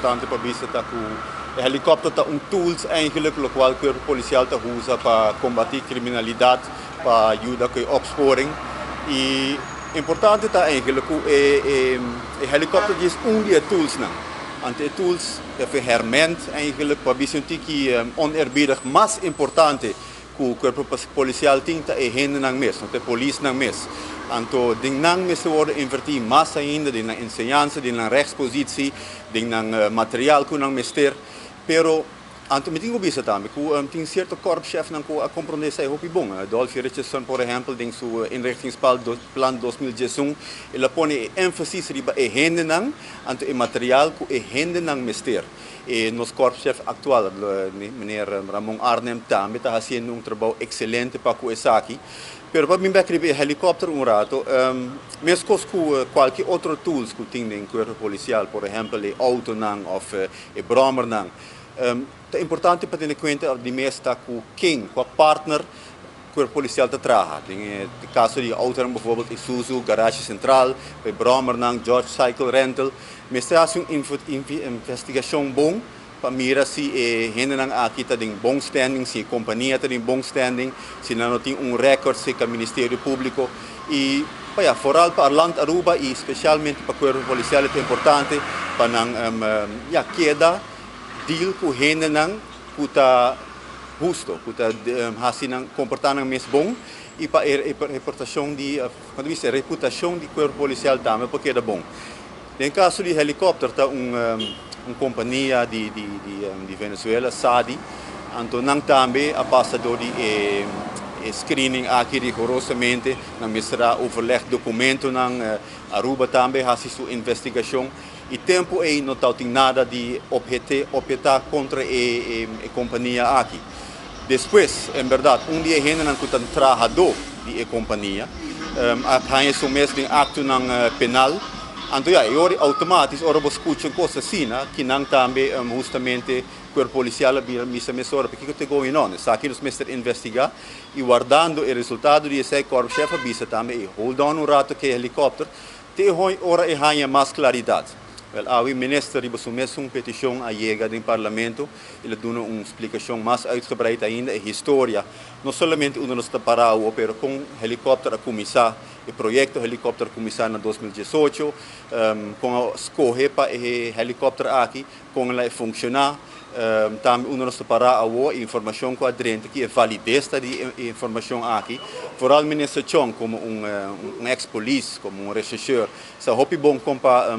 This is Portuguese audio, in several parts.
importante para visto que o helicóptero é tools eigenlijk o qual o policial usa para combater criminalidade, para ajudar com a opsporing. E importante está eigenlijk o helicóptero diz dia tools não. Ante tools é ferramenta eigenlijk para visto que oneerbiedig mais importante que o corpo policial tem é gente não mesmo, é polícia não mesmo. Anto ding nang mes worden invertir mais ainda ding nang enseñanza, ding nang rechtspositie, ding nang material que nang mester. Pero anto me tingo bisa também que tem certo korpschef nang ko a compreender sai hopi bom. Dolphy Richardson por exemplo ding su inrichtingsplan 2011, ele põe ênfase riba e hende nang anto e material que e hende nang mester. E nos korpschef atual, meneer Ramon Arnhem também está fazendo trabalho excelente para o Esaki. Pero para mim o helicóptero rato, mesmo com qualquer outro tools que tem em corpo policial, por exemplo, o auto não ou o brommer não, é importante para ter em conta de mesmo com quem, com a partner que o policial trabalha. No caso de auto, bijvoorbeeld Isuzu, garage central, o brommer não, George Cycle Rental, mas é uma investigação bom. Para mira se gente não aqui está em bom standing, se a companhia está em bom standing, se não tem recorde se com o Ministério Público e para foral para Land Aruba e especialmente para o corpo policial é importante para não queda deal com gente não que está justo, que está assim comportando mesmo bom e para a reputação de quando diz reputação do corpo policial também porque é bom. No caso de helicóptero está uma companhia de Venezuela, SADI, então também a passador de screening aqui rigorosamente, não será overleg documento na Aruba também, faz sua investigação e tempo aí não tem nada de objetar contra a companhia aqui. Depois, em verdade, dia a gente não tem trabalhador de companhia, a gente mesmo tem acto penal. Então, agora automático, ora você escuta coisa assim, que não também justamente o corpo policial missa mesora, porque que está going on? Está aqui nos mestres investigar e guardando o resultado de esse corpo-chefe, bisa também, hold on rato que helicóptero, te ora e ganha mais claridade. O ministro recebeu uma petição a chegar no parlamento, ele deu uma explicação mais uitgebreid ainda, a história, não somente onde nós estamos parados, mas com o helicóptero a começar, o projeto helicóptero começar em 2018, com a escolha para o helicóptero aqui, com ele funcionar, também onde nós estamos parados, a informação com a aderente, que é validez da informação aqui, vooral o ministro Chong, como ex-police, como rechercheur, é muito bom para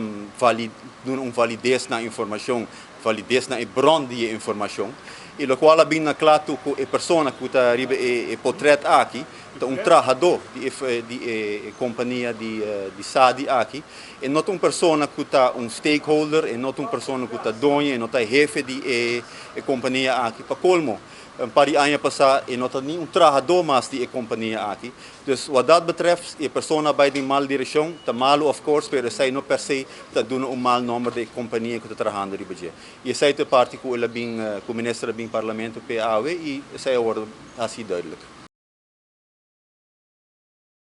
validez na informação, validez na bron de informação, e o qual bem claro que a pessoa que está o portrait aqui, então trabalhador de companhia de SADI aqui, e não uma pessoa que está stakeholder, e não uma pessoa que está dono, e não está jefe de companhia aqui, para colmo. Para o ano passado, e não tem nenhum trabalhador mais de companhia aqui. Então, o que betreft, a pessoa vai em mal direção, está mal, of course, mas essa não per se está dando mal número de companhia que está trabalhando ali. E essa é a parte que o ministro do parlamento PAW e essa é a ordem assim duidelijk.